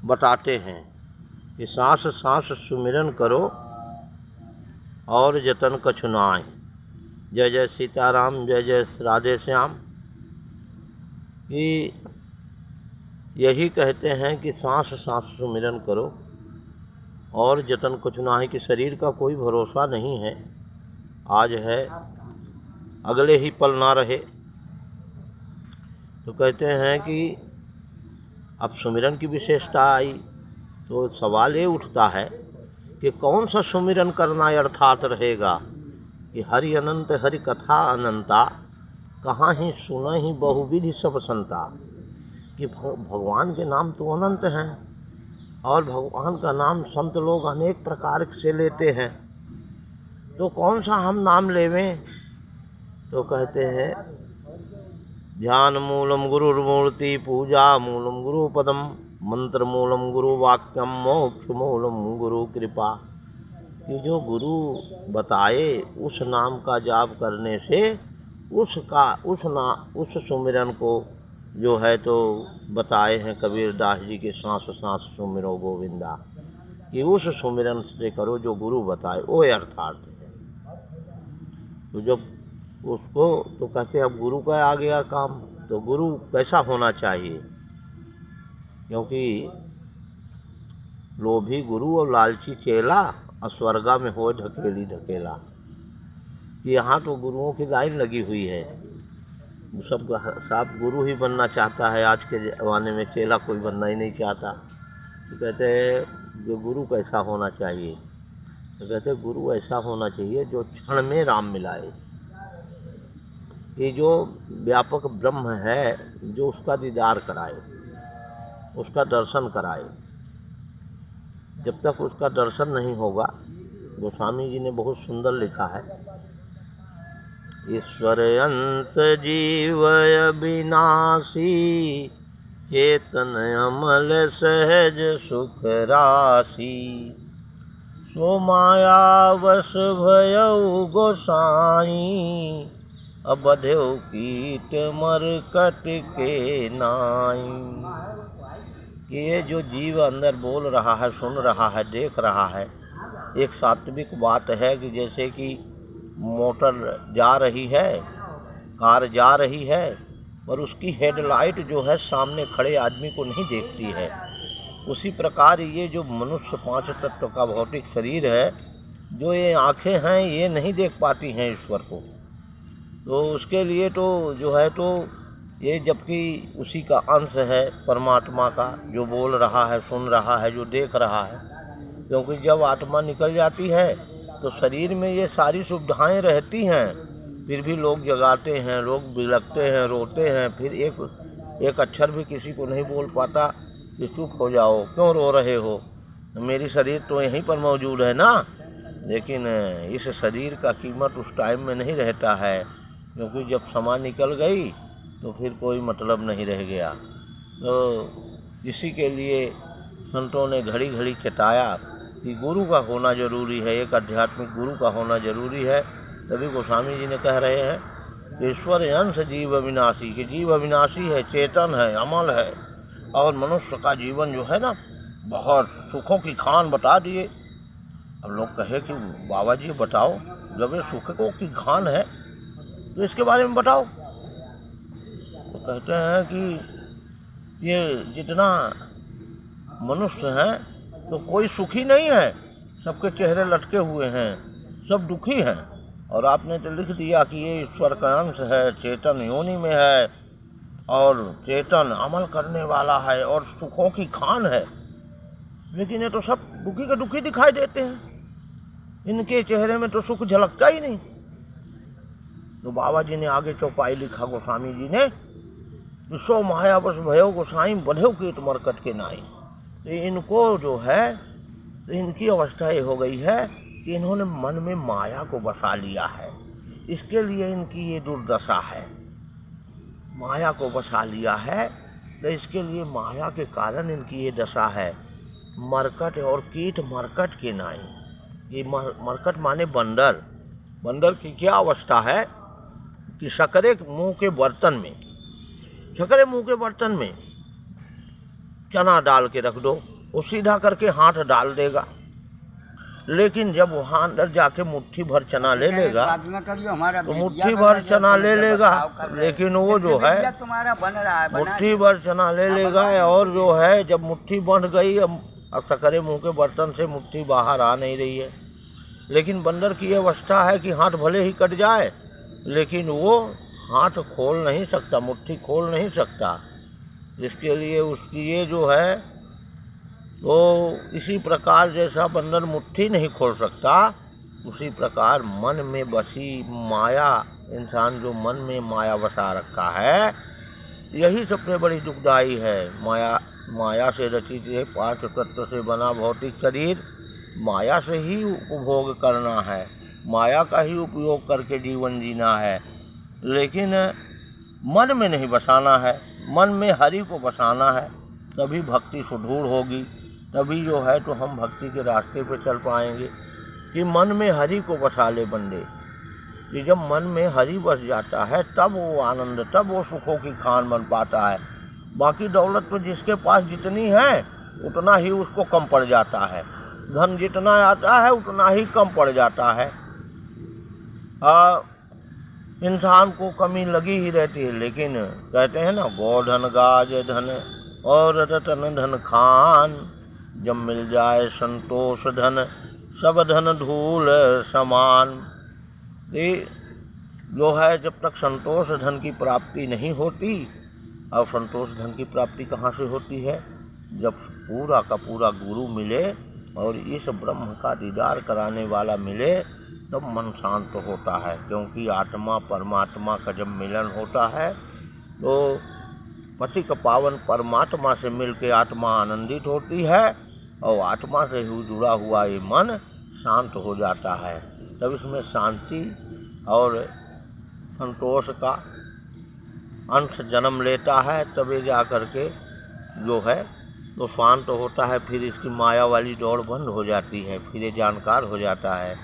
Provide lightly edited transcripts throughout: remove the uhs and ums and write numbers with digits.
बताते हैं कि सांस सांस सुमिरन करो और जतन कछु नाय। जय जय सीताराम, जय जय राधे श्याम। कि यही कहते हैं कि सांस सांस सुमिरन करो और जतन कुछ नाहि, कि शरीर का कोई भरोसा नहीं है, आज है अगले ही पल ना रहे। तो कहते हैं कि अब सुमिरन की विशेषता आई तो सवाल ये उठता है कि कौन सा सुमिरन करना अर्थात रहेगा। कि हरि अनंत हरि कथा अनंता, कहाँ ही सुना ही बहुविधि सब संता। कि भगवान के नाम तो अनंत हैं और भगवान का नाम संत लोग अनेक प्रकार से लेते हैं, तो कौन सा हम नाम लेवें। तो कहते हैं ध्यान मूलम गुरुर्मूर्ति, पूजा मूलम गुरुपदम, मंत्र मूलम गुरु वाक्यम, मोक्ष मूलम गुरु कृपा। कि जो गुरु बताए उस नाम का जाप करने से उस सुमिरन को जो है तो बताए हैं कबीर दास जी के, सांस सांस सुमिरो गोविंदा। कि उस सुमिरन से करो जो गुरु बताए, वो अर्थार्थ है। तो जब उसको तो कहते अब गुरु का आ गया काम, तो गुरु कैसा होना चाहिए। क्योंकि लोभी गुरु और लालची चेला, अस्वर्गा में हो ढकेली ढकेला। कि यहाँ तो गुरुओं की लाइन लगी हुई है, सब गुरु ही बनना चाहता है। आज के ज़माने में चेला कोई बनना ही नहीं चाहता। तो कहते हैं जो गुरु कैसा होना चाहिए। तो कहते हैं गुरु ऐसा होना चाहिए जो क्षण में राम मिलाए। कि जो व्यापक ब्रह्म है, जो उसका दीदार कराए, उसका दर्शन कराए। जब तक उसका दर्शन नहीं होगा, गोस्वामी जी ने बहुत सुंदर लिखा है, ईश्वर अंश जीव अविनाशी, चेतन अमल सहज सुख राशि। सो माया वश भयउ गोसाई, अबधेउ कीट मरकट के नाई। कि ये जो जीव अंदर बोल रहा है, सुन रहा है, देख रहा है, एक सात्विक बात है कि जैसे कि मोटर जा रही है, कार जा रही है, पर उसकी हेडलाइट जो है सामने खड़े आदमी को नहीं देखती है। उसी प्रकार ये जो मनुष्य 5 तत्व का भौतिक शरीर है, जो ये आँखें हैं ये नहीं देख पाती हैं ईश्वर को। तो उसके लिए तो जो है तो ये, जबकि उसी का अंश है परमात्मा का, जो बोल रहा है, सुन रहा है, जो देख रहा है। क्योंकि जब आत्मा निकल जाती है तो शरीर में ये सारी सुविधाएं रहती हैं, फिर भी लोग जगाते हैं, लोग बिलखते हैं, रोते हैं। फिर एक अक्षर भी किसी को नहीं बोल पाता कि चुप हो जाओ, क्यों रो रहे हो, मेरी शरीर तो यहीं पर मौजूद है ना। लेकिन इस शरीर का कीमत उस टाइम में नहीं रहता है, क्योंकि जब समा निकल गई तो फिर कोई मतलब नहीं रह गया। तो इसी के लिए संतों ने घड़ी घड़ी चेताया कि गुरु का होना जरूरी है, एक आध्यात्मिक गुरु का होना जरूरी है। तभी गोस्वामी जी ने कह रहे हैं कि ईश्वर अंश जीव अविनाशी। कि जीव अविनाशी है, चेतन है, अमल है, और मनुष्य का जीवन जो है ना, बहुत सुखों की खान बता दिए। अब लोग कहे कि बाबा जी बताओ, जब ये सुखों की खान है तो इसके बारे में बताओ। तो कहते हैं कि ये जितना मनुष्य हैं तो कोई सुखी नहीं है, सबके चेहरे लटके हुए हैं, सब दुखी हैं। और आपने तो लिख दिया कि ये ईश्वर का अंश है, चेतन योनि में है, और चेतन अमल करने वाला है, और सुखों की खान है। लेकिन ये तो सब दुखी के दुखी दिखाई देते हैं, इनके चेहरे में तो सुख झलकता ही नहीं। तो बाबा जी ने आगे चौपाई लिखा, गोस्वामी जी ने, सो माया बस भयो गोसाई, बधेव कीट मरकट के नाई। तो इनको जो है, तो इनकी अवस्था ये हो गई है कि इन्होंने मन में माया को बसा लिया है। इसके लिए इनकी ये दुर्दशा है, माया को बसा लिया है। तो इसके लिए माया के कारण इनकी ये दशा है। मरकट और कीट मरकट के नाई। ये मरकट माने बंदर। बंदर की क्या अवस्था है कि शक्करे मुंह के बर्तन में, शक्करे मुंह के बर्तन में चना डाल के रख दो, वो सीधा करके हाथ डाल देगा। लेकिन जब वहाँ अंदर जाके मुट्ठी भर चना ले लेगा तो मुट्ठी भर चना ले लेगा, लेकिन वो जो है मुट्ठी भर चना ले लेगा, और जो है जब मुट्ठी बन गई, अब सकरे मुंह के बर्तन से मुट्ठी बाहर आ नहीं रही है। लेकिन बंदर की अवस्था है कि हाथ भले ही कट जाए लेकिन वो हाथ खोल नहीं सकता, मुट्ठी खोल नहीं सकता। इसके लिए उसकी ये जो है तो इसी प्रकार जैसा बंदर मुट्ठी नहीं खोल सकता, उसी प्रकार मन में बसी माया, इंसान जो मन में माया बसा रखा है, यही सबसे बड़ी दुखदाई है। माया से रचित ये 5 तत्व से बना भौतिक शरीर, माया से ही उपभोग करना है, माया का ही उपयोग करके जीवन जीना है। लेकिन मन में नहीं बसाना है, मन में हरि को बसाना है, तभी भक्ति सुदृढ़ होगी, तभी जो है तो हम भक्ति के रास्ते पे चल पाएंगे। कि मन में हरि को बसा ले बंदे, कि जब मन में हरि बस जाता है तब वो आनंद, तब वो सुखों की खान बन पाता है। बाकी दौलत तो जिसके पास जितनी है उतना ही उसको कम पड़ जाता है, धन जितना आता है उतना ही कम पड़ जाता है। इंसान को कमी लगी ही रहती है, लेकिन कहते हैं ना, गोधन गाज धन और रतन धन खान, जब मिल जाए संतोष धन सब धन धूल समान। ये जो है जब तक संतोष धन की प्राप्ति नहीं होती, और संतोष धन की प्राप्ति कहाँ से होती है? जब पूरा का पूरा गुरु मिले और इस ब्रह्म का दीदार कराने वाला मिले, तब मन शांत होता है। क्योंकि आत्मा परमात्मा का जब मिलन होता है तो पति का पावन परमात्मा से मिलके आत्मा आनंदित होती है, और आत्मा से ही जुड़ा हुआ ये मन शांत हो जाता है। तब इसमें शांति और संतोष का अंश जन्म लेता है, तभी जा करके जो है तो शांत होता है। फिर इसकी माया वाली दौड़ बंद हो जाती है, फिर ये जानकार हो जाता है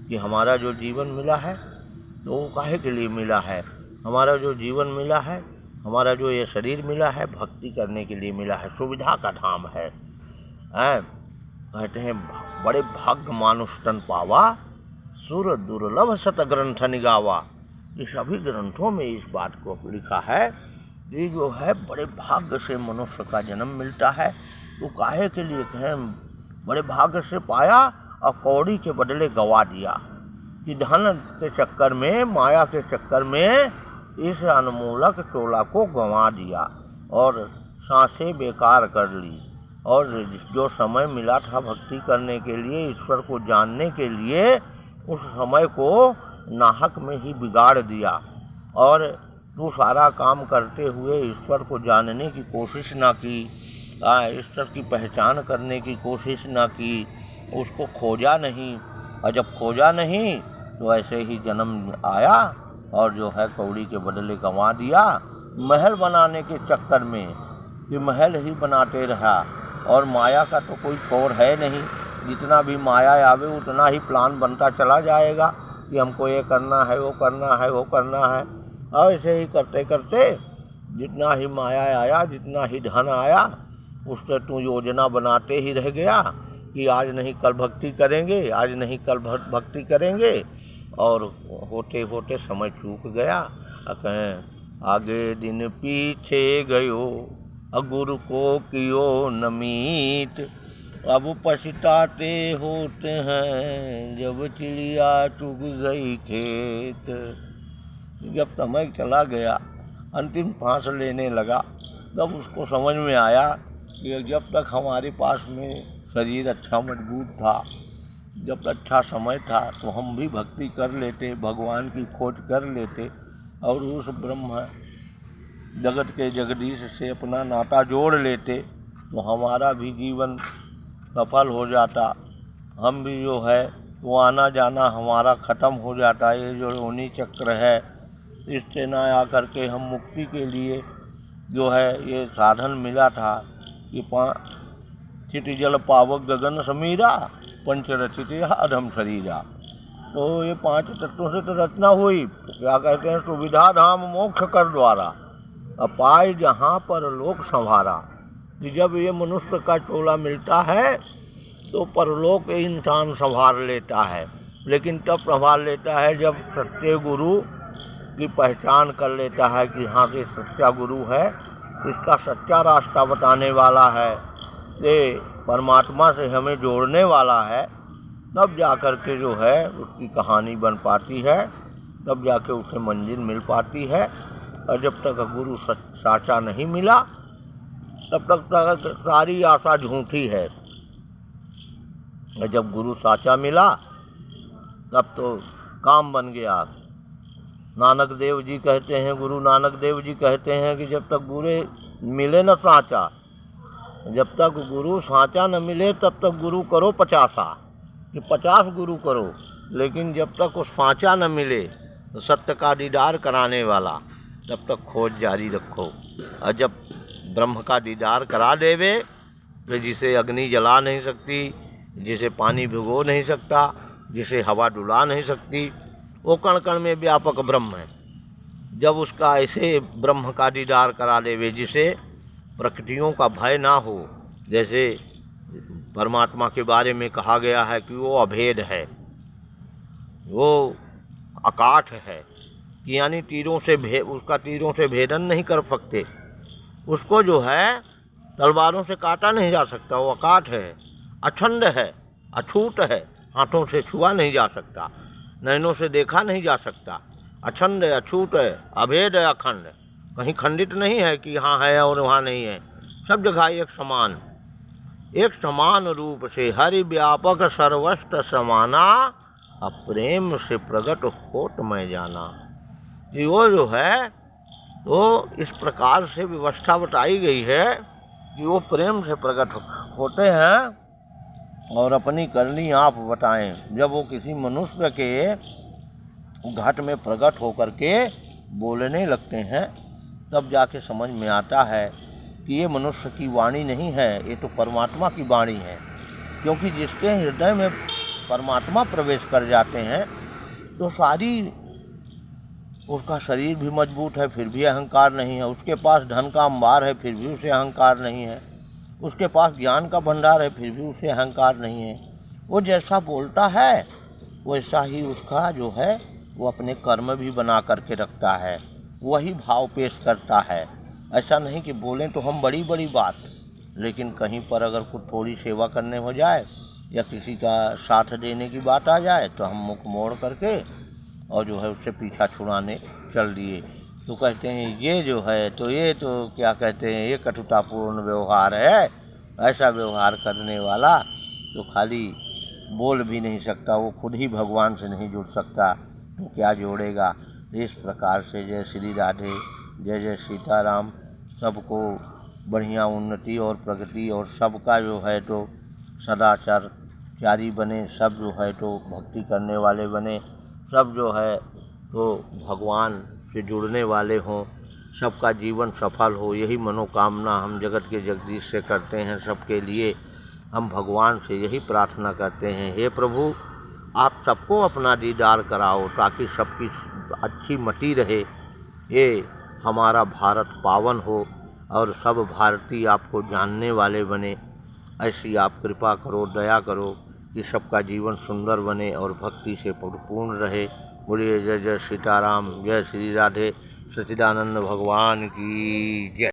कि हमारा जो जीवन मिला है तो वो काहे के लिए मिला है। हमारा जो जीवन मिला है, हमारा जो ये शरीर मिला है, भक्ति करने के लिए मिला है, सुविधा का धाम है। कहते हैं बड़े भाग्य मानुष तन पावा, सुर दुर्लभ सत ग्रंथ निगावा। ये सभी ग्रंथों में इस बात को लिखा है कि जो है बड़े भाग्य से मनुष्य का जन्म मिलता है। तो काहे के लिए कहें बड़े भाग्य से पाया और कौड़ी के बदले गवा दिया, कि धन के चक्कर में, माया के चक्कर में इस अनमोलक चोला को गंवा दिया और सांसें बेकार कर ली, और जो समय मिला था भक्ति करने के लिए, ईश्वर को जानने के लिए, उस समय को नाहक में ही बिगाड़ दिया। और तू सारा काम करते हुए ईश्वर को जानने की कोशिश ना की, ईश्वर की पहचान करने की कोशिश ना की, उसको खोजा नहीं, और जब खोजा नहीं तो ऐसे ही जन्म आया और जो है कौड़ी के बदले गंवा दिया। महल बनाने के चक्कर में कि महल ही बनाते रहा, और माया का तो कोई छोर है नहीं, जितना भी माया आवे उतना ही प्लान बनता चला जाएगा कि हमको ये करना है, वो करना है, वो करना है। और ऐसे ही करते करते जितना ही माया आया, जितना ही धन आया, उससे तू योजना बनाते ही रह गया कि आज नहीं कल भक्ति करेंगे, आज नहीं कल भक्ति करेंगे, और होते होते समय चूक गया। कहें आगे दिन पीछे गयो, गुरु को कियो न मीत, अब पछताते होते हैं जब चिड़िया चुग गई खेत। जब समय चला गया, अंतिम सांस लेने लगा, तब उसको समझ में आया कि जब तक हमारे पास में शरीर अच्छा मजबूत था, जब अच्छा समय था, तो हम भी भक्ति कर लेते, भगवान की खोज कर लेते, और उस ब्रह्म जगत के जगदीश से अपना नाता जोड़ लेते, तो हमारा भी जीवन सफल हो जाता। हम भी जो है वो आना जाना हमारा ख़त्म हो जाता। ये जो योनि चक्र है, इससे ना आकर के हम मुक्ति के लिए जो है ये साधन मिला था कि चिति जल पावक गगन समीरा, पंचरचित अधम शरीरा। तो ये 5 तत्वों से तो रचना हुई। तो क्या कहते हैं, सुविधा धाम मोक्ष कर द्वारा, अपाय जहाँ पर लोक संभारा। कि जब ये मनुष्य का चोला मिलता है तो परलोक इंसान संभाल लेता है, लेकिन तब संभाल लेता है जब सच्चे गुरु की पहचान कर लेता है कि हाँ ये सच्चा गुरु है, इसका सच्चा रास्ता बताने वाला है, ये परमात्मा से हमें जोड़ने वाला है। तब जाकर के जो है उसकी कहानी बन पाती है, तब जाके उसे मंजिल मिल पाती है। और जब तक गुरु साचा नहीं मिला तब तक सारी आशा झूठी है। जब गुरु साचा मिला तब तो काम बन गया। नानक देव जी कहते हैं, गुरु नानक देव जी कहते हैं कि जब तक गुरु मिले न साचा, जब तक गुरु साचा न मिले तब तक गुरु करो 50 कि 50 गुरु करो, लेकिन जब तक वो साचा न मिले तो सत्य का दीदार कराने वाला, तब तक खोज जारी रखो। और जब ब्रह्म का दीदार करा देवे तो जिसे अग्नि जला नहीं सकती, जिसे पानी भिगो नहीं सकता, जिसे हवा डुला नहीं सकती, वो कण कण में व्यापक ब्रह्म है। जब उसका ऐसे ब्रह्म का दीदार करा देवे जिसे प्रकृतियों का भय ना हो, जैसे परमात्मा के बारे में कहा गया है कि वो अभेद है, वो अकाठ है, कि यानी उसका तीरों से भेदन नहीं कर सकते, उसको जो है तलवारों से काटा नहीं जा सकता, वो अकाठ है, अखंड है, अछूत है, हाथों से छुआ नहीं जा सकता, नैनों से देखा नहीं जा सकता, अखंड है, अछूत है, अभेद है, अखंड, कहीं खंडित नहीं है कि यहाँ है और वहाँ नहीं है, सब जगह एक समान रूप से हरि व्यापक सर्वस्त्र समाना, अप्रेम से प्रकट होत मैं जाना। कि वो जो है तो इस प्रकार से व्यवस्था बताई गई है कि वो प्रेम से प्रकट होते हैं और अपनी करनी आप बताएं। जब वो किसी मनुष्य के घट में प्रकट होकर के बोलने लगते हैं तब जाके समझ में आता है कि ये मनुष्य की वाणी नहीं है, ये तो परमात्मा की वाणी है। क्योंकि जिसके हृदय में परमात्मा प्रवेश कर जाते हैं तो सारी, उसका शरीर भी मजबूत है फिर भी अहंकार नहीं है, उसके पास धन का अंबार है फिर भी उसे अहंकार नहीं है, उसके पास ज्ञान का भंडार है फिर भी उसे अहंकार नहीं है। वो जैसा बोलता है वैसा ही उसका जो है वो अपने कर्म भी बना करके रखता है, वही भाव पेश करता है। ऐसा नहीं कि बोलें तो हम बड़ी बड़ी बात, लेकिन कहीं पर अगर कुछ थोड़ी सेवा करने हो जाए या किसी का साथ देने की बात आ जाए तो हम मुख मोड़ करके और जो है उससे पीछा छुड़ाने चल दिए। तो कहते हैं ये जो है तो ये तो क्या कहते हैं, ये कटुतापूर्ण व्यवहार है। ऐसा व्यवहार करने वाला तो खाली बोल भी नहीं सकता, वो खुद ही भगवान से नहीं जुड़ सकता तो क्या जोड़ेगा। इस प्रकार से जय श्री राधे, जय जय सीताराम। सबको बढ़िया उन्नति और प्रगति और सबका जो है तो सदाचारी बने, सब जो है तो भक्ति करने वाले बने, सब जो है तो भगवान से जुड़ने वाले हों, सबका जीवन सफल हो, यही मनोकामना हम जगत के जगदीश से करते हैं। सबके लिए हम भगवान से यही प्रार्थना करते हैं, हे प्रभु आप सबको अपना दीदार कराओ ताकि सबकी अच्छी मति रहे, ये हमारा भारत पावन हो और सब भारतीय आपको जानने वाले बने। ऐसी आप कृपा करो, दया करो कि सबका जीवन सुंदर बने और भक्ति से परिपूर्ण रहे। बोलिए जय जय सीताराम, जय श्री राधे, सच्चिदानंद भगवान की जय।